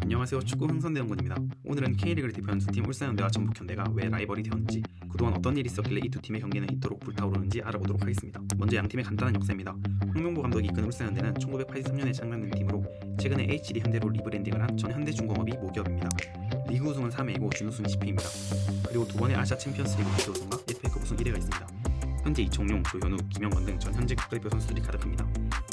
안녕하세요. 축구 흥선대원군입니다. 오늘은 K리그를 대표하는 두 팀 울산현대와 전북현대가 왜 라이벌이 되었는지, 그동안 어떤 일이 있었길래 이 두 팀의 경기는 이토록 불타오르는지 알아보도록 하겠습니다. 먼저 양 팀의 간단한 역사입니다. 홍명보 감독이 이끄는 울산현대는 1983년에 창단된 팀으로 최근에 HD 현대로 리브랜딩을 한 전 현대중공업이 모기업입니다. 리그 우승은 3회이고 준우승 10회입니다. 그리고 두 번의 아시아 챔피언스리그 국대 우승과 FA컵 우승 1회가 있습니다. 현재 이청용, 조현우, 김영건 등 전 현직 국가대표 선수들이 가득합니다.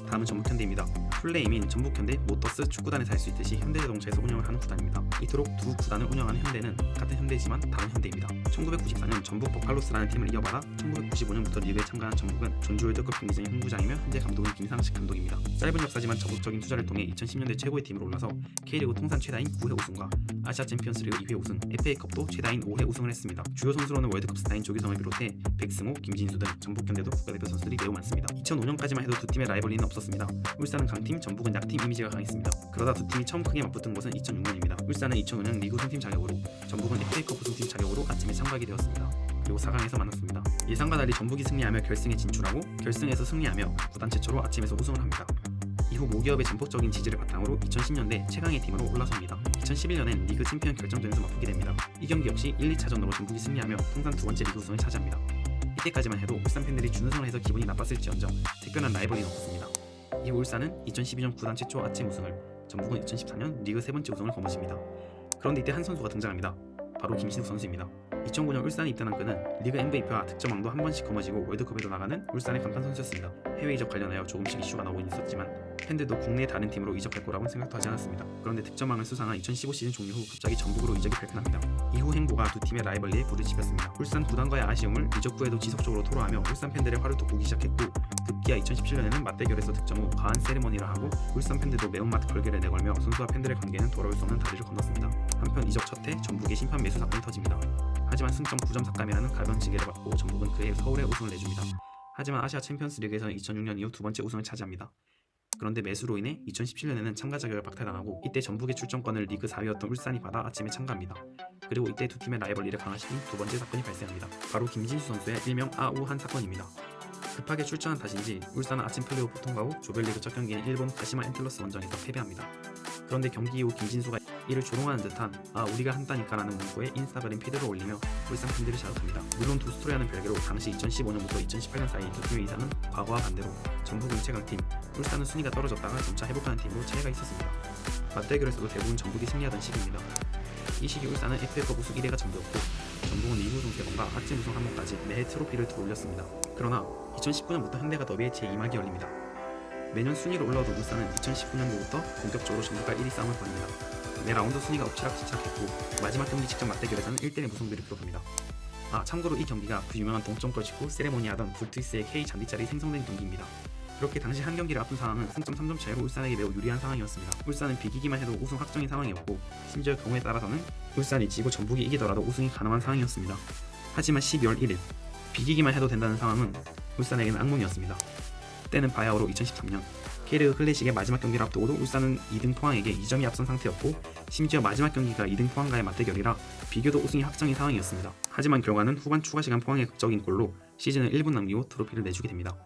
다음은 전북현대입니다. 풀네임인 전북현대 모터스 축구단에서 할 수 있듯이 현대자동차에서 운영을 하는 구단입니다. 이토록 두 구단을 운영하는 현대는 같은 현대지만 다른 현대입니다. 1994년 전북 버팔로스라는 팀을 이어받아 1995년부터 리그에 참가한 전북은 전주 월드컵 경기장의 홍구장이며 현재 감독은 김상식 감독입니다. 짧은 역사지만 적극적인 투자를 통해 2010년대 최고의 팀으로 올라서 K리그 통산 최다인 9회 우승과 아시아 챔피언스리그 2회 우승, FA컵도 최다인 5회 우승을 했습니다. 주요 선수로는 월드컵 스타인 조규성을 비롯해 백승호, 김진수 등 전북현대도 국가대표 선수들이 매우 많습니다. 2005년까지만 해도 두 팀의 라이벌리는 없었습니다. 울산은 강팀, 전북은 약팀 이미지가 강했습니다. 그러다 두 팀이 처음 크게 맞붙은 것은 2006년입니다. 울산은 2005년 리그 우승팀 자격으로, 전북은 FA컵 우승팀 자격으로 아침에 참가하게 되었습니다. 그리고 4강에서 만났습니다. 예상과 달리 전북이 승리하며 결승에 진출하고 결승에서 승리하며 구단 최초로 아침에서 우승을 합니다. 이후 모기업의 전폭적인 지지를 바탕으로 2010년대 최강의 팀으로 올라섭니다. 2011년엔 리그 챔피언 결정전에서 맞붙게 됩니다. 이 경기 역시 1, 2차전으로 전북이 승리하며 통산 두 번째 리그 우승을 차지합니다. 이때까지만 해도 울산 팬들이 준우승을 해서 기분이 나빴을지언정 특별한 라이벌리는 없었습니다. 이후 울산은 2012년 구단 최초 아침 우승을, 전북은 2014년 리그 세 번째 우승을 거머쥡니다. 그런데 이때 한 선수가 등장합니다. 바로 김신욱 선수입니다. 2009년 울산에 입단한 그는 리그 MVP와 득점왕도 한 번씩 거머쥐고 월드컵에도 나가는 울산의 간판 선수였습니다. 해외 이적 관련하여 조금씩 이슈가 나오긴 있었지만 팬들도 국내 다른 팀으로 이적할 거라고는 생각도 하지 않았습니다. 그런데 득점왕을 수상한 2015 시즌 종료 후 갑자기 전북으로 이적이 발표납니다. 이후 행보가 두 팀의 라이벌리에 불을 지폈습니다. 울산 구단과의 아쉬움을 이적 후에도 지속적으로 토로하며 울산 팬들의 화를 돋구기 시작했고, 급기야 2017년에는 맞대결에서 득점 후 과한 세리머니를 하고 울산 팬들도 매운맛 걸개를 내걸며 선수와 팬들의 관계는 돌아올 수 없는 다리를 건넜습니다. 한편 이적 첫해 전북의 심판 매수 사건이 터집니다. 하지만 승점 9점 삭감이라는 가벼운 징계를 받고 전북은 그해 서울에 우승을 내줍니다. 하지만 아시아 챔피언스 리그에서는 2006년 이후 두 번째 우승을 차지합니다. 그런데 매수로 인해 2017년에는 참가 자격을 박탈당하고 이때 전북의 출전권을 리그 4위였던 울산이 받아 아침에 참가합니다. 그리고 이때 두 팀의 라이벌리를 강화시킨 두 번째 사건이 발생합니다. 바로 김진수 선수의 일명 아우한 사건입니다. 급하게 출전한 탓인지 울산은 아침 플레이오프 통과 후 조별리그 첫 경기인 일본 가시마 엔틀러스 원정에서 패배합니다. 그런데 경기 이후 김진수가 이를 조롱하는 듯한 우리가 한다니까 라는 문구에 인스타그램 피드를 올리며 울산 팬들을 자극합니다. 물론 두 스토리와는 별개로 당시 2015년부터 2018년 사이 두 팀의 이상은 과거와 반대로 전북은 최강팀, 울산은 순위가 떨어졌다가 점차 회복하는 팀으로 차이가 있었습니다. 맞대결에서도 대부분 전북이 승리하던 시기입니다. 이 시기 울산은 FA컵 우승 1회가 전부였고 전북은 리그 우승 3번과 아침 우승 1번까지 매해 트로피를 들어올렸습니다. 그러나 2019년부터 현대가 더비의 제2막이 열립니다. 매년 순위로 올라오던 울산은 2019년도부터 본격적으로 전북과 1위 싸움을 벌입니다. 매 라운드 순위가 엎치락뒤치락했고 마지막 경기 직전 맞대결에서는 1대1 무승부를 기록합니다. 참고로 이 경기가 그 유명한 동점골 직후 세레모니 하던 불트위스의 K 잔디짤이 생성된 경기입니다. 그렇게 당시 한 경기를 앞둔 상황은 승점 3점 차이로 울산에게 매우 유리한 상황이었습니다. 울산은 비기기만 해도 우승 확정인 상황이었고 심지어 경우에 따라서는 울산이 지고 전북이 이기더라도 우승이 가능한 상황이었습니다. 하지만 12월 1일 비기기만 해도 된다는 상황은 울산에게는 악몽이었습니다. 때는 바야흐로 2013년 K리그 클래식의 마지막 경기를 앞두고도 울산은 2등 포항에게 2점이 앞선 상태였고 심지어 마지막 경기가 2등 포항과의 맞대결이라 비교도 우승이 확정인 상황이었습니다. 하지만 결과는 후반 추가 시간 포항의 극적인 골로 시즌을 1분 남기고 트로피를 내주게 됩니다.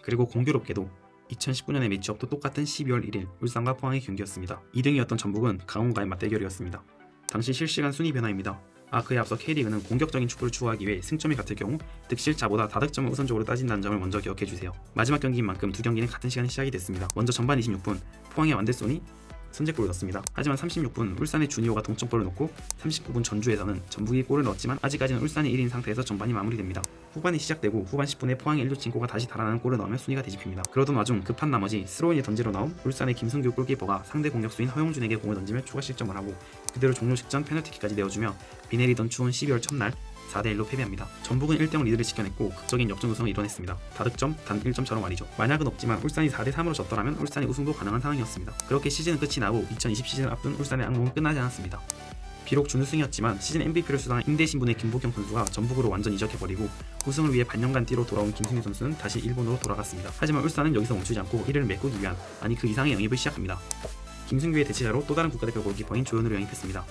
그리고 공교롭게도 2019년의 매치업도 똑같은 12월 1일 울산과 포항의 경기였습니다. 2등이었던 전북은 강원과의 맞대결이었습니다. 당시 실시간 순위 변화입니다. 그에 앞서 K리그는 공격적인 축구를 추구하기 위해 승점이 같을 경우 득실차보다 다득점을 우선적으로 따진다는 점을 먼저 기억해주세요. 마지막 경기인 만큼 두 경기는 같은 시간에 시작이 됐습니다. 먼저 전반 26분 포항의 완델손이 선제골을 넣습니다. 하지만 36분 울산의 주니오가 동점골을 넣고 39분 전주에서는 전북이 골을 넣었지만 아직까지는 울산이 1인 상태에서 전반이 마무리됩니다. 후반이 시작되고 후반 10분에 포항의 일루친코가 다시 달아나는 골을 넣으며 순위가 뒤집힙니다. 그러던 와중 급한 나머지 스로인이 던지러 나온 울산의 김승규 골키퍼가 상대 공격수인 허용준에게 공을 던지며 추가 실점을 하고 그대로 종료 직전 페널티킥까지 내어주며 비 내리던 추운 12월 첫날 4대1로 패배합니다. 전북은 1대0 리드를 지켜냈고 극적인 역전 우승을 이뤄냈습니다. 다득점 단 1점차로 말이죠. 만약은 없지만 울산이 4대3으로 졌더라면 울산이 우승도 가능한 상황이었습니다. 그렇게 시즌은 끝이 나고 2020 시즌을 앞둔 울산의 악몽은 끝나지 않았습니다. 비록 준우승이었지만 시즌 MVP를 수상한 임대신분의 김보경 선수가 전북으로 완전 이적해버리고 우승을 위해 반년간 뛰러 돌아온 김승규 선수는 다시 일본으로 돌아갔습니다. 하지만 울산은 여기서 멈추지 않고 이를 메꾸기 위한 그 이상의 영입을 시작합니다. 김승규의 대체자로 또 다른 국가대표 골키퍼인 조현우를 영입했습니다.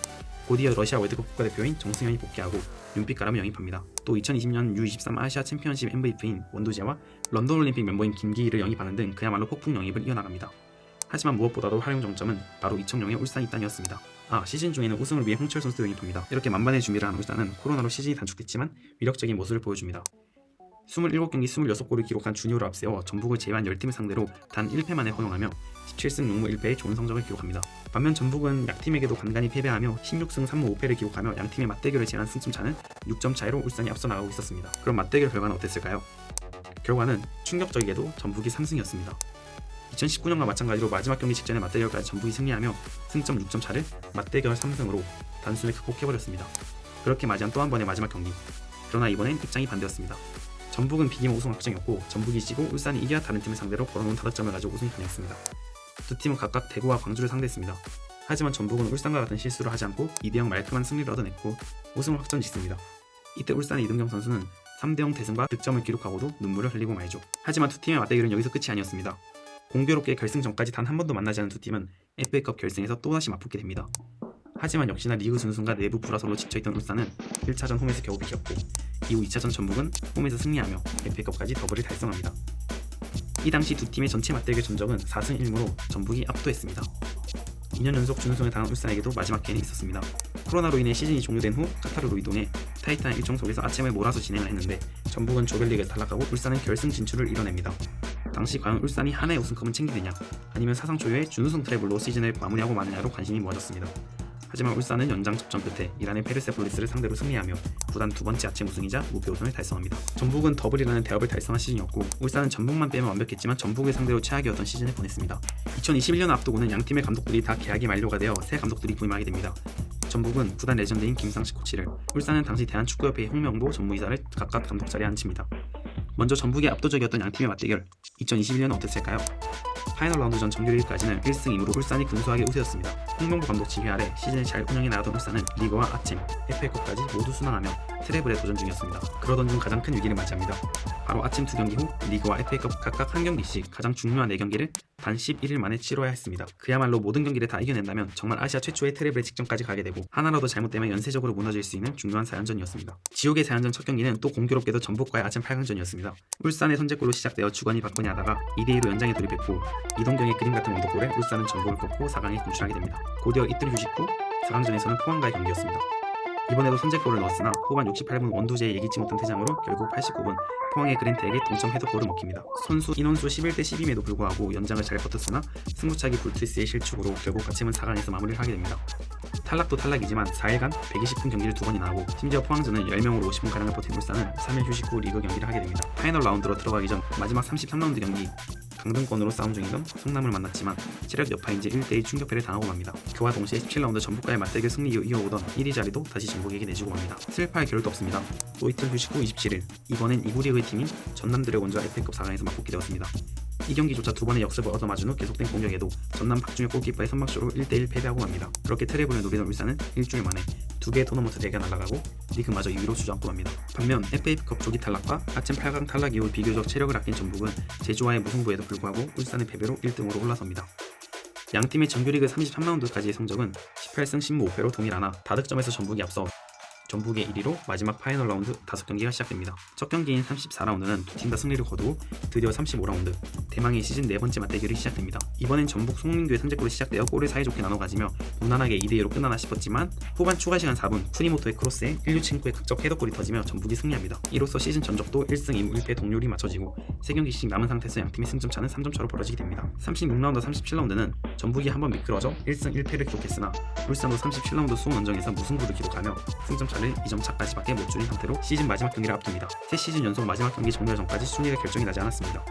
곧이어 러시아 월드컵 국가대표인 정승현이 복귀하고 윤빛가람을 영입합니다. 또 2020년 U23 아시아 챔피언십 MVP인 원두재와 런던 올림픽 멤버인 김기희를 영입하는 등 그야말로 폭풍 영입을 이어나갑니다. 하지만 무엇보다도 활용 정점은 바로 이청용의 울산 입단이었습니다. 시즌 중에는 우승을 위해 홍철 선수도 영입합니다. 이렇게 만반의 준비를 한 울산은 코로나로 시즌이 단축됐지만 위력적인 모습을 보여줍니다. 27경기 26골을 기록한 주니어를 앞세워 전북을 제외한 10팀을 상대로 단 1패만에 허용하며 17승 6무 1패의 좋은 성적을 기록합니다. 반면 전북은 약팀에게도 간간히 패배하며 16승 3무 5패를 기록하며 양팀의 맞대결을 제한 승점 차는 6점 차이로 울산이 앞서 나가고 있었습니다. 그럼 맞대결 결과는 어땠을까요? 결과는 충격적이게도 전북이 3승이었습니다. 2019년과 마찬가지로 마지막 경기 직전의 맞대결까지 전북이 승리하며 승점 6점 차를 맞대결 3승으로 단숨에 극복해버렸습니다. 그렇게 맞이한 또 한 번의 마지막 경기. 그러나 이번엔 입장이 반대였습니다. 전북은 비기면 우승 확정이었고 전북이 지고 울산이 이겨야 다른 팀을 상대로 벌어놓은 다득점을 가지고 우승이 가능했습니다. 두 팀은 각각 대구와 광주를 상대했습니다. 하지만 전북은 울산과 같은 실수를 하지 않고 2대0 말끔한 승리를 얻어냈고 우승을 확정 짓습니다. 이때 울산의 이동경 선수는 3대0 대승과 득점을 기록하고도 눈물을 흘리고 말죠. 하지만 두 팀의 맞대결은 여기서 끝이 아니었습니다. 공교롭게 결승 전까지 단 한 번도 만나지 않은 두 팀은 FA컵 결승에서 또다시 맞붙게 됩니다. 하지만 역시나 리그 준승과 내부 불화설로 지쳐있던 울산은 1차전 홈에서 겨우 비겼고 이후 2차전 전북은 홈에서 승리하며 FA컵까지 더블을 달성합니다. 이 당시 두 팀의 전체 맞대결 전적은 4승 1무로 전북이 압도했습니다. 2년 연속 준우승을 당한 울산에게도 마지막 기회는 있었습니다. 코로나로 인해 시즌이 종료된 후 카타르로 이동해 타이트한 일정 속에서 아침을 몰아서 진행을 했는데 전북은 조별리그에 탈락하고 울산은 결승 진출을 이뤄냅니다. 당시 과연 울산이 하나의 우승컵은 챙기느냐 아니면 사상 초유의 준우승 트래블로 시즌을 마무리하고 마느냐로 관심이 모아졌습니다. 하지만 울산은 연장 접전 끝에 이란의 페르세폴리스를 상대로 승리하며 구단 두 번째 아침 우승이자 무패 우승을 달성합니다. 전북은 더블이라는 대업을 달성한 시즌이었고 울산은 전북만 빼면 완벽했지만 전북을 상대로 최악이었던 시즌을 보냈습니다. 2021년 앞두고는 양팀의 감독들이 다 계약이 만료가 되어 새 감독들이 부임하게 됩니다. 전북은 구단 레전드인 김상식 코치를, 울산은 당시 대한축구협회의 홍명보 전무이사를 각각 감독 자리에 앉힙니다. 먼저 전북의 압도적이었던 양팀의 맞대결, 2021년은 어땠을까요? 파이널 라운드 전 정규 리그까지는 1승 2무로 울산이 근소하게 우세였습니다. 홍명보 감독 지휘 아래 시즌을 잘 운영해 나가던 울산은 리그와 아침, FA컵까지 모두 순항하며 트래블에 도전 중이었습니다. 그러던 중 가장 큰 위기를 맞이합니다. 바로 아침 2경기 후 리그와 FA컵 각각 한 경기씩 가장 중요한 4경기를 단 11일 만에 치러야 했습니다. 그야말로 모든 경기를 다 이겨낸다면 정말 아시아 최초의 트래블의 직전까지 가게 되고 하나라도 잘못되면 연쇄적으로 무너질 수 있는 중요한 4연전이었습니다. 지옥의 4연전 첫 경기는 또 공교롭게도 전북과의 아침 8강전이었습니다. 울산의 선제골로 시작되어 주관이 받거니 하다가 2대2로 연장에 돌입했고 이동경의 그림 같은 원더골에 울산은 전북을 꺾고 4강에 진출하게 됩니다. 곧이어 이틀 휴식 후 4강전에서는 포항과의 경기였습니다. 이번에도 선제골을 넣었으나 후반 68분 원두재의 예기치 못한 퇴장으로 결국 89분 포항의 그랜트에게 동점 해독골을 먹힙니다. 선수 인원수 11대 10임에도 불구하고 연장을 잘 버텼으나 승부차기 불투스의 실축으로 결국 아침은 4강에서 마무리를 하게 됩니다. 탈락도 탈락이지만 4일간 120분 경기를 2번이나 하고 심지어 포항전은 10명으로 50분가량을 버틴 울산은 3일 휴식 후 리그 경기를 하게 됩니다. 파이널 라운드로 들어가기 전 마지막 33라운드 경기 강등권으로 싸움 중이던 성남을 만났지만 체력 여파인지 1대1 충격패를 당하고 맙니다. 그와 동시에 17라운드 전북과의 맞대결 승리 이후 이어오던 1위 자리도 다시 전북에게 내주고 맙니다. 슬퍼할 겨를도 없습니다. 또 이틀 휴식 후 27일 이번엔 2부 리그의 팀인 전남 드래곤즈와 FA컵 4강에서 맞붙게 되었습니다. 이 경기조차 2번의 역습을 얻어맞은 후 계속된 공격에도 전남 박준혁 골키퍼의 선방쇼로 1대1 패배하고 맙니다. 그렇게 트래블을 노리던 울산은 일주일 만에 2개의 토너먼트 대회가 날아가고 리그마저 2위로 주저앉고 맙니다. 반면 FA컵 조기 탈락과 아침 8강 탈락 이후 비교적 체력을 아낀 전북은 제주와의 무승부에도 불구하고 울산의 패배로 1등으로 올라섭니다. 양팀의 정규리그 33라운드까지의 성적은 18승 10무 5패로 동일하나 다득점에서 전북이 앞서 전북의 1위로 마지막 파이널 라운드 5경기가 시작됩니다. 첫 경기인 34라운드는 두 팀 다 승리를 거두고 드디어 35라운드 대망의 시즌 4번째 맞대결이 시작됩니다. 이번엔 전북 송민규의 선제골이 시작되어 골을 사이좋게 나눠 가지며 무난하게 2대2로 끝나나 싶었지만 후반 추가 시간 4분 쿠니모토의 크로스에 일류첸코의 극적 헤더골이 터지며 전북이 승리합니다. 이로써 시즌 전적도 1승 2무 1패 동률이 맞춰지고 3경기씩 남은 상태에서 양팀의 승점 차는 3점 차로 벌어지게 됩니다. 36라운드 37라운드는 전북이 한번 미끄러져 1승 1패를 기록했으나 울산도 37라운드 수원 원정에서 무승부를 기록하며 승점 차를 2점 차까지밖에 못 줄인 상태로 시즌 마지막 경기를 앞둡니다. 3시즌 연속 마지막 경기 종료 전까지 순위가 결정이 나지 않았습니다.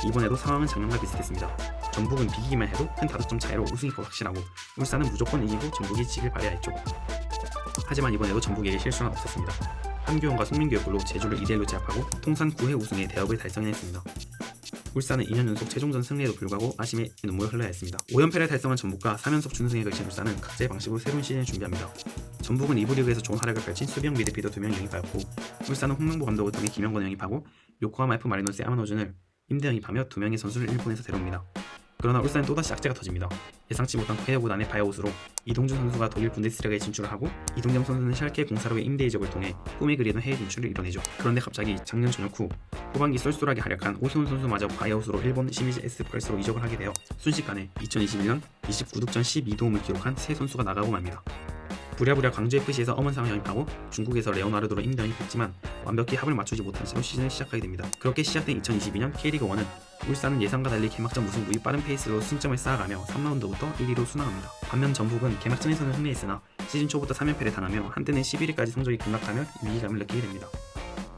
이번에도 상황은 작년과 비슷했습니다. 전북은 비기기만 해도 큰 다득점 차이로 우승이 확실하고 울산은 무조건 이기고 전북이 지길 바라야 했죠. 하지만 이번에도 전북에게 실수는 없었습니다. 한규원과 송민규의 골로 제주를 2대1로 제압하고 통산 9회 우승의 대업을 달성해냈습니다. 울산은 2년 연속 최종전 승리에도 불구하고 아쉬움의 눈물을 흘러야 했습니다. 5연패를 달성한 전북과 3연속 준우승에 걸친 울산은 각자의 방식으로 새로운 시즌을 준비합니다. 전북은 2부 리그에서 좋은 활약을 펼친 수비형 미드필더 2명 영입하였고 울산은 홍명보 감독을 통해 김영권을 영입하고 요코하마 F 마리노스의 아마노준을 임대 영입하며 2명의 선수를 일본에서 데려옵니다. 그러나 울산은 또다시 악재가 터집니다. 예상치 못한 쾌해 구단의 바이아웃으로 이동준 선수가 독일 분데스리가에 진출을 하고 이동경 선수는 샬케 04로의 임대 이적을 통해 꿈에 그리던 해외 진출을 이뤄내죠. 그런데 갑자기 작년 저녁 후 후반기 쏠쏠하게 활약한 오세훈 선수마저 바이아웃으로 일본 시미즈 에스프레소로 이적을 하게 되어 순식간에 2021년 29득점 12도움을 기록한 세 선수가 나가고 맙니다. 부랴부랴 광주FC에서 엄원상을 영입하고 중국에서 레오나르도로 임대 영입했지만 완벽히 합을 맞추지 못한 채로 시즌을 시작하게 됩니다. 그렇게 시작된 2022년 K리그1은 울산은 예상과 달리 개막전 무승 부위 빠른 페이스로 승점을 쌓아가며 3라운드부터 1위로 순항합니다. 반면 전북은 개막전에서는 승리했으나 시즌 초부터 3연패를 당하며 한때는 11위까지 성적이 급락하며 위기감을 느끼게 됩니다.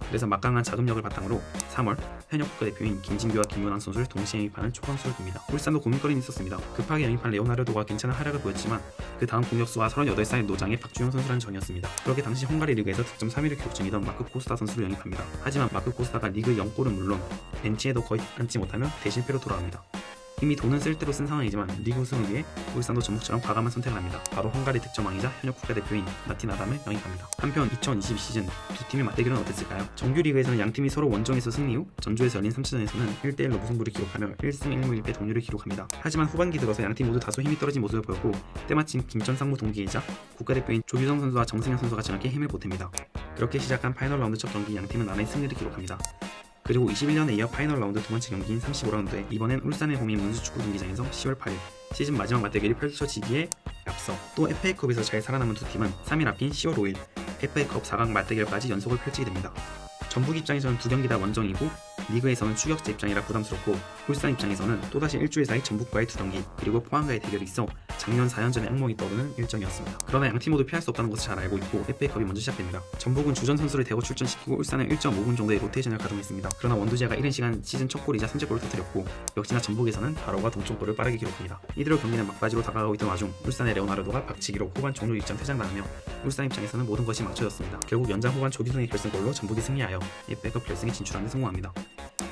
그래서 막강한 자금력을 바탕으로 3월 현역 국가대표인 김진규와 김문환 선수를 동시에 영입하는 초강수를 둡니다. 울산도 고민거리는 있었습니다. 급하게 영입한 레오나르도가 괜찮은 활약을 보였지만 그 다음 공격수와 38살 노장의 박주영 선수라는 전이었습니다. 그렇게 당시 헝가리 리그에서 득점 3위를 기록 중이던 마크 코스타 선수를 영입합니다. 하지만 마크 코스타가 리그 0골은 물론 벤치에도 거의 앉지 못하며 대실패로 돌아갑니다. 이미 돈은 쓸데로 쓴 상황이지만 리그 우승을 위해 울산도 전북처럼 과감한 선택을 합니다. 바로 헝가리 득점왕이자 현역 국가대표인 마틴 아담을 영입합니다. 한편 2022 시즌 두 팀의 맞대결은 어땠을까요? 정규 리그에서는 양팀이 서로 원정에서 승리 후 전주에서 열린 3차전에서는 1대1로 무승부를 기록하며 1승 1무 1패 동률을 기록합니다. 하지만 후반기 들어서 양팀 모두 다소 힘이 떨어진 모습을 보였고 때마침 김천상무 동기이자 국가대표인 조규성 선수와 정승현 선수가 저녁에 힘을 보탭니다. 그렇게 시작한 파이널 라운드 첫 경기 양팀은 나란히 승리를 기록합니다. 그리고 21년에 이어 파이널 라운드 두 번째 경기인 35라운드에 이번엔 울산의 홈인 문수축구 경기장에서 10월 8일 시즌 마지막 맞대결이 펼쳐지기에 앞서 또 FA컵에서 잘 살아남은 두 팀은 3일 앞인 10월 5일 FA컵 4강 맞대결까지 연속을 펼치게 됩니다. 전북 입장에서는 두 경기 다 원정이고 리그에서는 추격자 입장이라 부담스럽고 울산 입장에서는 또다시 일주일 사이 전북과의 두 경기 그리고 포항과의 대결이 있어 작년 4연전의 악몽이 떠오르는 일정이었습니다. 그러나 양팀 모두 피할 수 없다는 것을 잘 알고 있고 FA컵이 먼저 시작됩니다. 전북은 주전 선수를 대거 출전시키고 울산은 1.5분 정도의 로테이션을 가동했습니다. 그러나 원두재가 이른 시간 시즌 첫 골이자 선제골을 터뜨렸고 역시나 전북에서는 바로가 동점골을 빠르게 기록합니다. 이대로 경기는 막바지로 다가가고 있던 와중 울산의 레오나르도가 박치기로 후반 종료 직전 퇴장당하며 울산 입장에서는 모든 것이 망쳐졌습니다. 결국 연장 후반 조기성의 결승골로 전북이 승리하여 FA컵 결승에 진출하는 데 성공합니다.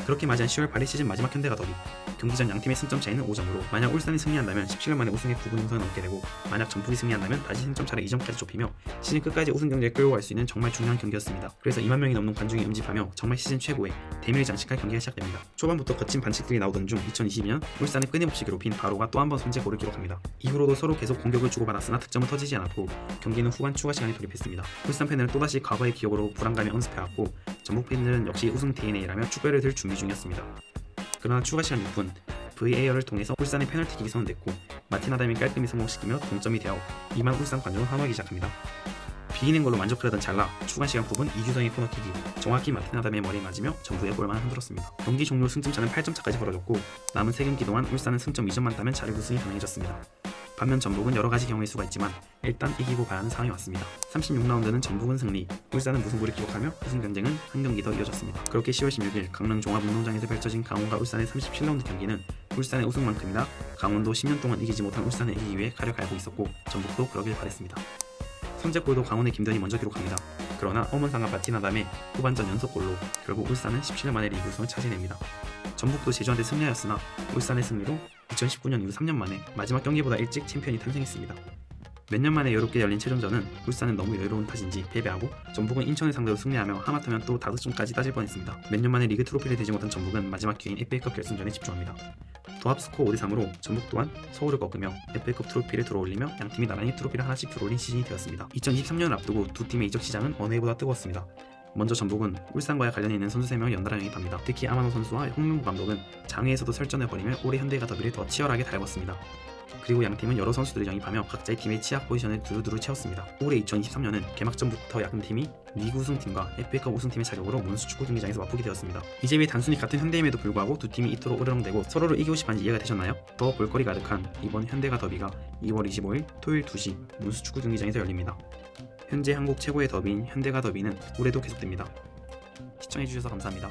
그렇게 맞이한 10월 8일 시즌 마지막 현대가 더비 경기 전 양팀의 승점 차이는 5점으로 만약 울산이 승리한다면 17년 만에 우승의 9분 동선을 넘게 되고 만약 전북이 승리한다면 다시 승점 차를 2점까지 좁히며 시즌 끝까지 우승 경기를 끌고 갈 수 있는 정말 중요한 경기였습니다. 그래서 2만 명이 넘는 관중이 응집하며 정말 시즌 최고의 대미를 장식할 경기가 시작됩니다. 초반부터 거친 반칙들이 나오던 중 2022년 울산이 끊임없이 괴롭힌 바로가 또 한 번 선제골을 기록합니다. 이후로도 서로 계속 공격을 주고받았으나 득점은 터지지 않았고 경기는 후반 추가 시간에 돌입했습니다. 울산 팬들은 또다시 과거의 기억으로 불안감이 엄습해왔고 전북 팬들은 역시 우승 DNA라며 축배를 들 준비 중이었습니다. 그러나 추가 시간 6분 VAR을 통해서 울산의 페널티킥이 선언됐고 마틴 아담이 깔끔히 성공시키며 동점이 되어 이만 울산 관중은 환호하기 시작합니다. 비기는 걸로 만족하려던 잘라 추가 시간 9분 이규성의 코너킥이 정확히 마틴 아담의 머리에 맞으며 전북의 골만 흔들었습니다. 경기 종료 승점차는 8점 차까지 벌어졌고 남은 3경기 동안 울산은 승점 2점만 따면 자력 우승이 가능해졌습니다. 반면 전북은 여러가지 경우의 수가 있지만 일단 이기고 봐야 하는 상황이 왔습니다. 36라운드는 전북은 승리, 울산은 무승부를 기록하며 우승 경쟁은 한 경기 더 이어졌습니다. 그렇게 10월 16일 강릉 종합운동장에서 펼쳐진 강원과 울산의 37라운드 경기는 울산의 우승만큼이나 강원도 10년 동안 이기지 못한 울산을 이기기 위해 가려 갈고 있었고 전북도 그러길 바랬습니다. 선제골도 강원의 김대현이 먼저 기록합니다. 그러나 엄원상과 마틴 아담의 후반전 연속골로 결국 울산은 17년 만에 리그 우승을 차지냅니다. 전북도 제주한테 승리하였으나 울산의 승리로 2019년 이후 3년 만에 마지막 경기보다 일찍 챔피언이 탄생했습니다. 몇 년 만에 여롭게 열린 최종전은 울산은 너무 여유로운 탓인지 패배하고 전북은 인천을 상대로 승리하며 하마터면 또 다득점까지 따질 뻔했습니다. 몇 년 만에 리그 트로피를 대지 못한 전북은 마지막 기회인 FA컵 결승전에 집중합니다. 도합 스코어 5대3으로 전북 또한 서울을 꺾으며 FA컵 트로피를 들어올리며 양팀이 나란히 트로피를 하나씩 들어올린 시즌이 되었습니다. 2023년을 앞두고 두 팀의 이적 시장은 어느 해보다 뜨거웠습니다. 먼저 전북은 울산과의 관련이 있는 선수 3명을 연달아 영입합니다. 특히 아마노 선수와 홍명보 감독은 장외에서도 설전을 벌이며 올해 현대가 더비를 더 치열하게 달궜습니다. 그리고 양팀은 여러 선수들을 영입하며 각자의 팀의 취약 포지션을 두루두루 채웠습니다. 올해 2023년은 개막전부터 양팀이 리그 우승팀과 FA컵 우승팀의 자격으로 문수축구 경기장에서 맞붙게 되었습니다. 이제 왜 단순히 같은 현대임에도 불구하고 두 팀이 이토록 으르렁대고 서로를 이기고 싶어하는지 이해가 되셨나요? 더 볼거리 가득한 이번 현대가 더비가 2월 25일 토요일 2시 문수축구 경기장에서 열립니다. 현재 한국 최고의 더비인 현대가 더비는 올해도 계속됩니다. 시청해주셔서 감사합니다.